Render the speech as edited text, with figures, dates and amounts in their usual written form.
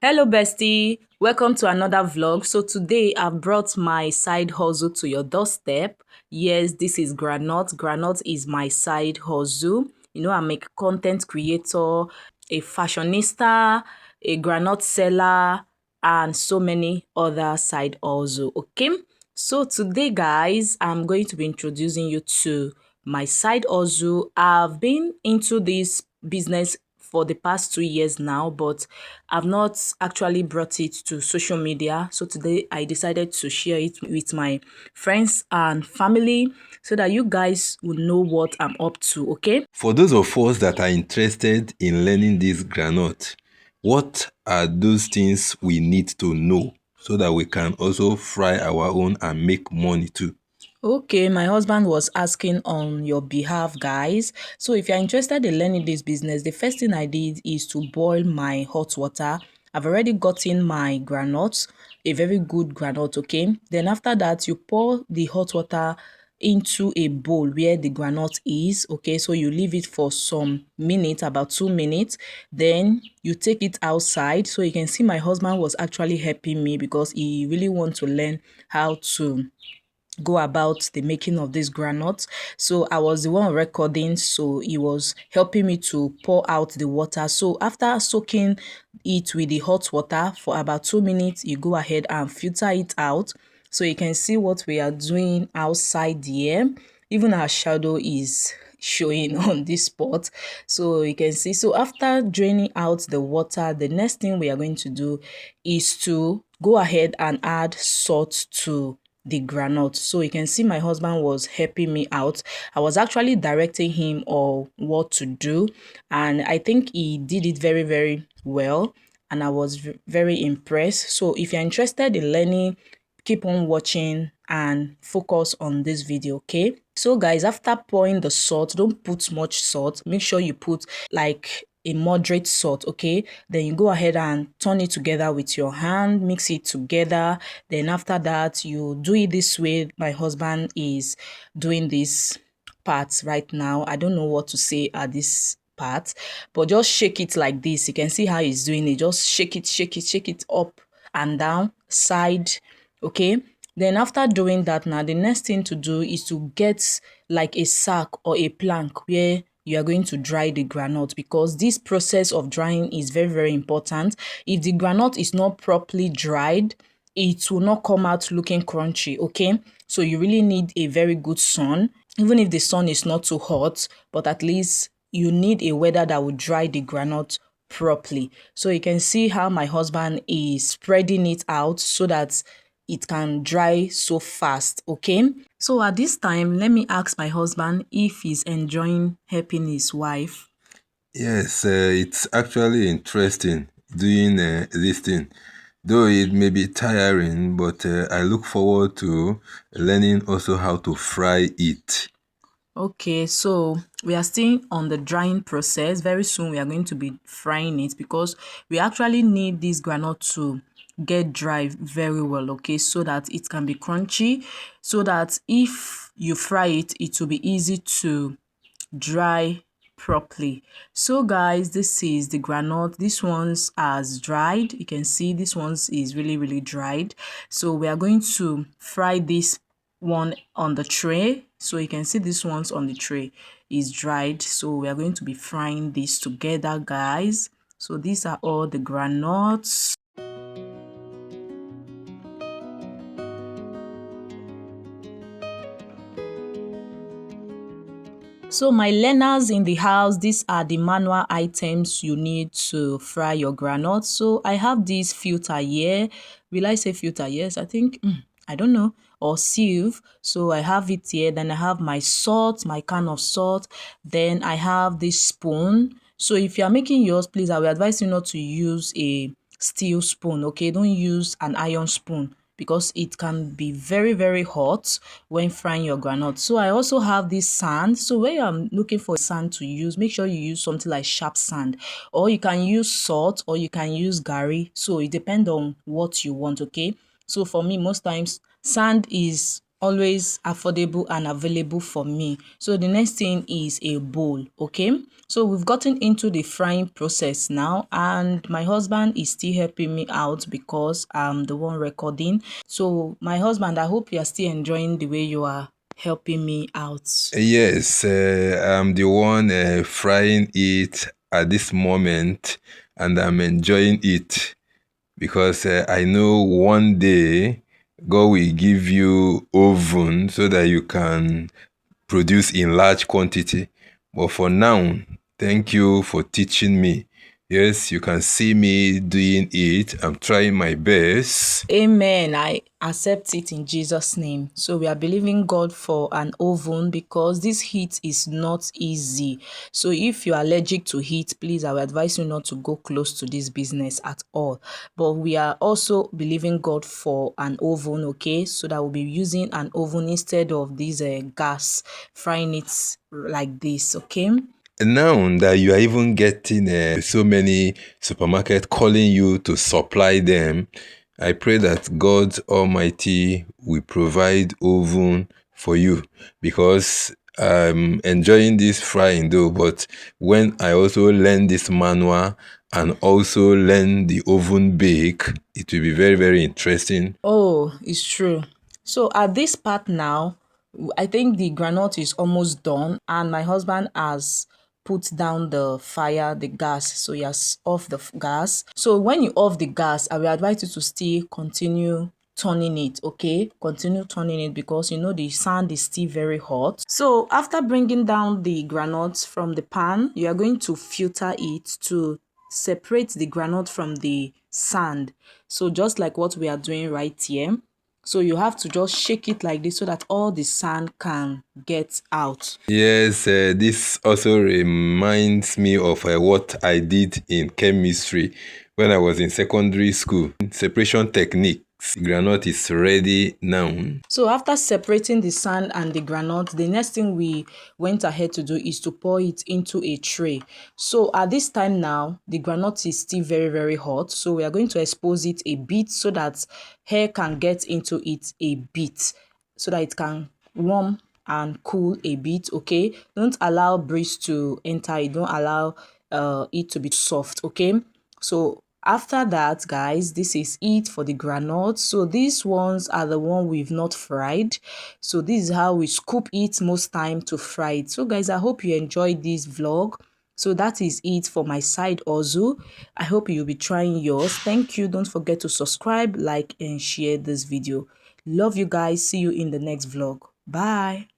Hello, bestie. Welcome to another vlog. So today I've brought my side hustle to your doorstep. Yes, this is Groundnut. Groundnut is my side hustle. I'm a content creator, a fashionista, a groundnut seller, and so many other side hustle. Okay. So today, guys, I'm going to be introducing you to my side hustle. I've been into this business for the past 2 years now, but I've not actually brought it to social media. So today I decided to share it with my friends and family so that you guys will know what I'm up to, okay? For those of us that are interested in learning this granite, what are those things we need to know so that we can also fry our own and make money too? Okay, my husband was asking on your behalf, guys. So if you're interested in learning this business, the first thing I did is to boil my hot water. I've already gotten my granules, a very good granite, okay? Then after that, you pour the hot water into a bowl where the granite is, okay? So you leave it for some minutes, about 2 minutes. Then you take it outside. So you can see my husband was actually helping me because he really wants to learn how to go about the making of this granite. So I was the one recording, so he was helping me to pour out the water. So after soaking it with the hot water for about 2 minutes, you go ahead and filter it out. So you can see what we are doing outside here. Even our shadow is showing on this spot, so you can see. So after draining out the water, the next thing we are going to do is to go ahead and add salt to the granite. So you can see my husband was helping me out. I was actually directing him on what to do, and I think he did it very, very well, and I was very impressed. So if you're interested in learning, keep on watching and focus on this video, okay? So guys, after pouring the salt, don't put much salt. Make sure you put like a moderate salt, okay? Then you go ahead and turn it together with your hand, mix it together. Then after that, you do it this way. My husband is doing this part right now. I don't know what to say at this part, but just shake it like this. You can see how he's doing it. Just shake it, shake it, shake it up and down, side, okay? Then after doing that, now the next thing to do is to get like a sack or a plank where you are going to dry the granite, because this process of drying is very, very important. If the granite is not properly dried, it will not come out looking crunchy, okay? So you really need a very good sun, even if the sun is not too hot, but at least you need a weather that will dry the granite properly. So you can see how my husband is spreading it out so that it can dry so fast, okay? So at this time, let me ask my husband if he's enjoying helping his wife. Yes, it's actually interesting doing this thing. Though it may be tiring, but I look forward to learning also how to fry it. Okay, so we are still on the drying process. Very soon we are going to be frying it because we actually need this granite to get dry very well, okay, so that it can be crunchy, so that if you fry it, it will be easy to dry properly. So guys, this is the granite. This one's as dried. You can see this one's is really, really dried. So we are going to fry this one on the tray. So you can see this one's on the tray is dried. So we are going to be frying this together, guys. So these are all the granules. So my learners in the house, these are the manual items you need to fry your granite. So I have this filter here. Will I say filter? Yes, I think, I don't know, or sieve. So I have it here. Then I have my salt, my can of salt. Then I have this spoon. So if you are making yours, please, I will advise you not to use a steel spoon, okay? Don't use an iron spoon, because it can be very, very hot when frying your granite. So I also have this sand. So when you're looking for sand to use, make sure you use something like sharp sand, or you can use salt, or you can use gari. So it depends on what you want, okay? So for me, most times sand is always affordable and available for me. So the next thing is a bowl. Okay, so we've gotten into the frying process now, and my husband is still helping me out because I'm the one recording. So my husband, I hope you are still enjoying the way you are helping me out. Yes, I'm the one frying it at this moment, and I'm enjoying it because I know one day God will give you oven so that you can produce in large quantity. But for now, thank you for teaching me. Yes, you can see me doing it. I'm trying my best. Amen. I accept it in Jesus' name. So we are believing God for an oven because this heat is not easy. So if you're allergic to heat, please, I will advise you not to go close to this business at all. But we are also believing God for an oven, okay? So that we'll be using an oven instead of this gas, frying it like this, okay? Now that you are even getting so many supermarket calling you to supply them, I pray that God Almighty will provide oven for you because I'm enjoying this frying though. But when I also learn this manual and also learn the oven bake, it will be very, very interesting. Oh, it's true. So at this part now, I think the granite is almost done, and my husband has put down the fire, the gas. So he has off the gas. So when you off the gas, I will advise you to still continue turning it, okay? Continue turning it because you know the sand is still very hot. So after bringing down the granite from the pan, you are going to filter it to separate the granite from the sand. So just like what we are doing right here. So you have to just shake it like this so that all the sand can get out. Yes, this also reminds me of what I did in chemistry when I was in secondary school. Separation techniques. Granite is ready now. So after separating the sand and the granite, the next thing we went ahead to do is to pour it into a tray. So at this time now, the granite is still very, very hot. So we are going to expose it a bit so that air can get into it a bit so that it can warm and cool a bit, okay? Don't allow breeze to enter it. Don't allow it to be soft, okay? So after that, guys, this is it for the granite. So these ones are the one we've not fried. So this is how we scoop it most time to fry it. So guys, I hope you enjoyed this vlog. So that is it for my side also. I hope you'll be trying yours. Thank you. Don't forget to subscribe, like, and share this video. Love you guys. See you in the next vlog. Bye.